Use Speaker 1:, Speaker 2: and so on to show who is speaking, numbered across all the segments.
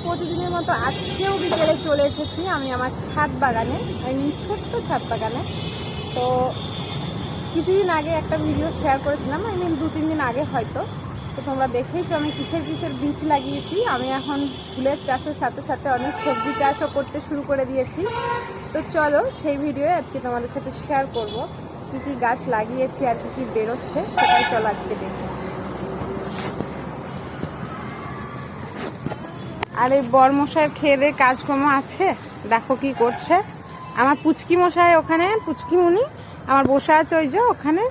Speaker 1: প্রতিদিনের মতো আজকেও বিকেলে চলে এসেছি আমি আমার ছাদ বাগানে, ছোট্ট ছাদ বাগানে। তো কিছুদিন আগে একটা ভিডিও শেয়ার করেছিলাম, 2-3 দিন আগে হয়তো। তো তোমরা দেখেইছো আমি কিসের বীজ লাগিয়েছি। আমি এখন ফুলের চাষের সাথে সাথে অনেক সবজি চাষও করতে শুরু করে দিয়েছি। তো চলো সেই ভিডিও আজকে তোমাদের সাথে শেয়ার করব, কী কী গাছ লাগিয়েছি আর কী কী বেরোচ্ছে সেটাই চলো আজকে দেখি। আর এই বরমশাইয়ের খেয়ে দিয়ে কাজকর্ম আছে, দেখো কি করছে। আমার পুচকি মশাই ওখানে, পুচকিমুনি আমার বসে আছে ওই যে ওখানে,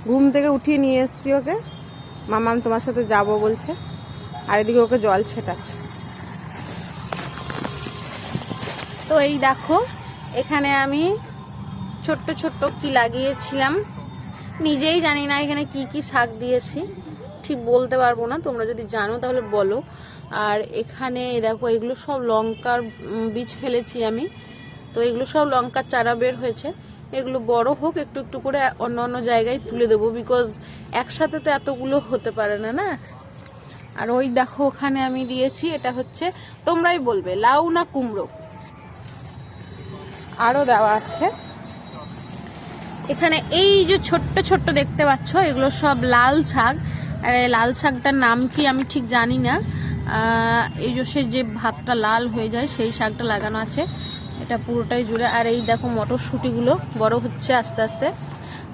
Speaker 1: ঘুম থেকে উঠিয়ে নিয়ে এসছি ওকে। মামাম তোমার সাথে যাব বলছে, আর এদিকে ওকে জল ছেটাচ্ছে। তো এই দেখো এখানে আমি ছোট্ট ছোট্ট কি লাগিয়েছিলাম, নিজেই জানি না এখানে কি কি শাক দিয়েছি, ঠিক বলতে পারবো না, তোমরা যদি জানো তাহলে বলো। আর এখানে দেখো এগুলো সব লঙ্কার বীজ ফেলেছি আমি। তো এগুলো সব লঙ্কার চারা বের হয়েছে, এগুলো বড় হোক একটু একটু করে অন্য অন্য জায়গায় তুলে দেবো, বিকজ একসাথে তো এতগুলো হতে পারে না না। আর ওই দেখো ওখানে আমি দিয়েছি, এটা হচ্ছে তোমরাই বলবে লাউ না কুমড়ো, আরও দেওয়া আছে এখানে। এই যে ছোট্ট ছোট্ট দেখতে পাচ্ছ এগুলো সব লাল শাক। আর এই লাল শাকটার নাম কি আমি ঠিক জানি না, এই যে ভাতটা লাল হয়ে যায় সেই শাকটা লাগানো আছে, এটা পুরোটাই জুড়ে। আর এই দেখো মটরশুঁটিগুলো বড় হচ্ছে আস্তে আস্তে।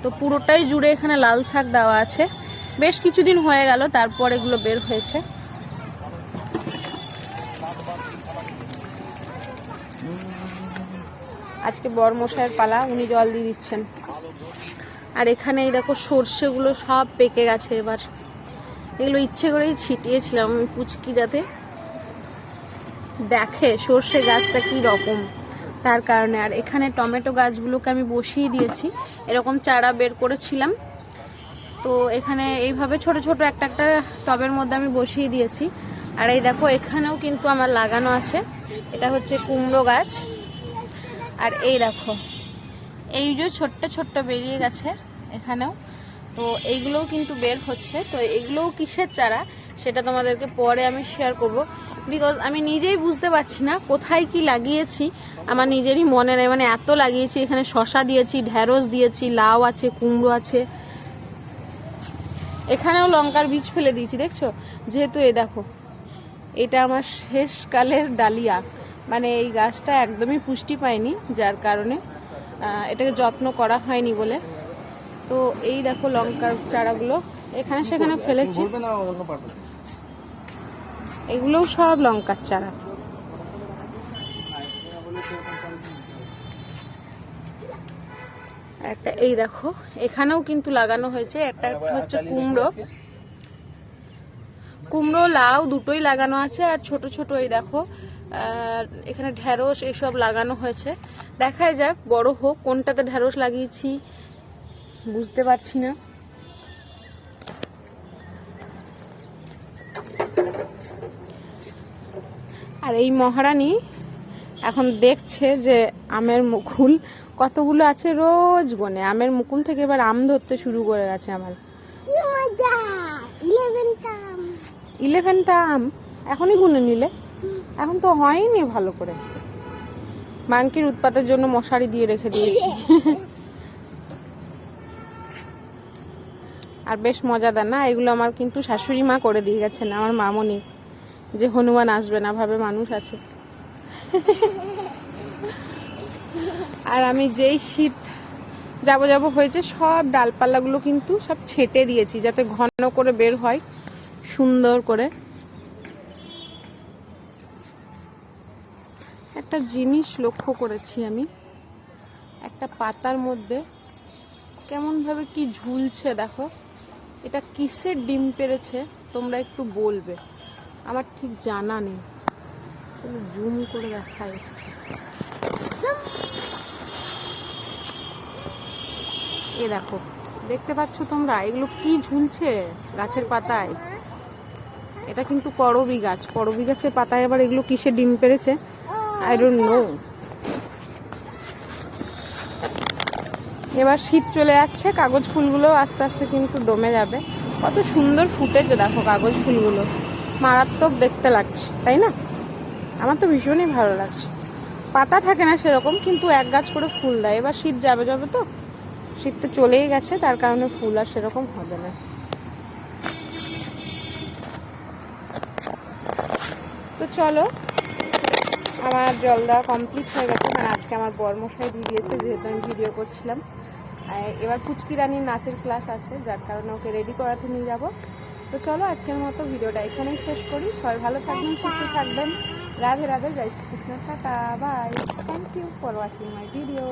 Speaker 1: তো পুরোটাই জুড়ে এখানে লাল শাক দেওয়া আছে, বেশ কিছুদিন হয়ে গেল তারপর এগুলো বের হয়েছে। আজকে বরমশাইয়ের পালা, উনি জল দিয়ে দিচ্ছেন। আর এখানে এই দেখো সর্ষেগুলো সব পেকে গেছে এবার, এগুলো ইচ্ছে করেই ছিটিয়েছিলাম আমি পুচকি যাতে দেখে সর্ষে গাছটা কি রকম, তার কারণে। আর এখানে টমেটো গাছগুলোকে আমি বসিয়ে দিয়েছি, এরকম চারা বের করেছিলাম। তো এখানে এইভাবে ছোট ছোট একটা একটা টবের মধ্যে আমি বসিয়ে দিয়েছি। আর এই দেখো এখানেও কিন্তু আমার লাগানো আছে, এটা হচ্ছে কুমড়ো গাছ। আর এই দেখো এই যে ছোট্ট ছোট্ট বেরিয়ে গেছে এখানেও, তো এইগুলোও কিন্তু বের হচ্ছে। তো এইগুলোও কিসের চারা সেটা তোমাদেরকে পরে আমি শেয়ার করব, বিকজ আমি নিজেই বুঝতে পারছি না কোথায় কি লাগিয়েছি, আমার নিজেরই মনে নেই। মানে এত লাগিয়েছি, এখানে শসা দিয়েছি, ঢেঁড়স দিয়েছি, লাউ আছে, কুমড়ো আছে, এখানেও লঙ্কার বীজ ফেলে দিয়েছি দেখছো। যেহেতু এই দেখো এটা আমার শেষকালের ডালিয়া, মানে এই গাছটা একদমই পুষ্টি পায়নি, যার কারণে এটাকে যত্ন করা হয়নি বলে। তো এই দেখো লঙ্কার চারাগুলো এখানে সেখানে ফেলেছি, এগুলোও সব লঙ্কার চারা। একটা এই দেখো এখানেও কিন্তু লাগানো হয়েছে, একটা হচ্ছে কুমড়ো লাউ দুটোই লাগানো আছে। আর ছোট ছোট এই দেখো এখানে ঢেঁড়স এইসব লাগানো হয়েছে, দেখাই যাক বড় হোক। কোনটাতে ঢেঁড়স লাগিয়েছি বুঝতে পারছি না। আর এই মহারানী এখন দেখছে যে আমের মুকুল কতগুলো আছে, রোজ গনে আমের মুকুল থেকে এবার আম ধরতে শুরু করে গেছে আমার। 11টা আম এখনই গুনে নিলে, এখন তো হয়নি ভালো করে। মাংকির উৎপাতের জন্য মশারি দিয়ে রেখে দিয়েছি। আর বেশ মজাদার না এগুলো, আমার কিন্তু শাশুড়ি মা করে দিয়ে গেছেন, আমার মামনি, যে হনুমান আসবে না ভাবে মানুষ আছে। আর আমি যেই শীত যাব হয়েছে সব ডালপালাগুলো কিন্তু সব ছেটে দিয়েছি যাতে ঘন করে বের হয় সুন্দর করে। একটা জিনিস লক্ষ্য করেছি আমি, একটা পাতার মধ্যে কেমন ভাবে কি ঝুলছে দেখো, এটা কিসের ডিম পেড়েছে তোমরা একটু বলবে, আমার ঠিক জানা নেই, জুম করে দেখায় একটু। এ দেখো দেখতে পাচ্ছ তোমরা এগুলো কি ঝুলছে গাছের পাতায়, এটা কিন্তু করবী গাছ, করবী গাছের পাতায় আবার এগুলো কিসের ডিম পেড়েছে আই ডোন্ট নো। এবার শীত চলে যাচ্ছে, কাগজ ফুলগুলো আস্তে আস্তে কিন্তু দমে যাবে। কত সুন্দর ফুটেছে দেখো কাগজ ফুলগুলো, মারাত্মক দেখতে লাগছে তাই না। আমার তো ভীষণই ভালো লাগছে। পাতা থাকে না সেরকম, কিন্তু এক গাছ করে ফুল দেয়। এবার শীত যাবে যাবে তো, শীত তো চলেই গেছে, তার কারণে ফুল আর সেরকম হবে না। তো চলো, আমার জল দেওয়া কমপ্লিট হয়ে গেছে, মানে আজকে আমার বরমশাই দিয়ে দিয়েছে, যেহেতু আমি ভিডিও করছিলাম। এবার পুচকি রানীর নাচের ক্লাস আছে, যার কারণে ওকে রেডি করাতে নিয়ে যাব। তো চলো, আজকের মতো ভিডিওটা এখানেই শেষ করি। সবাই ভালো থাকবেন, সুস্থ থাকবেন। রাধে রাধে, জয় Shri Krishna, tata, bye. Thank you for watching my video.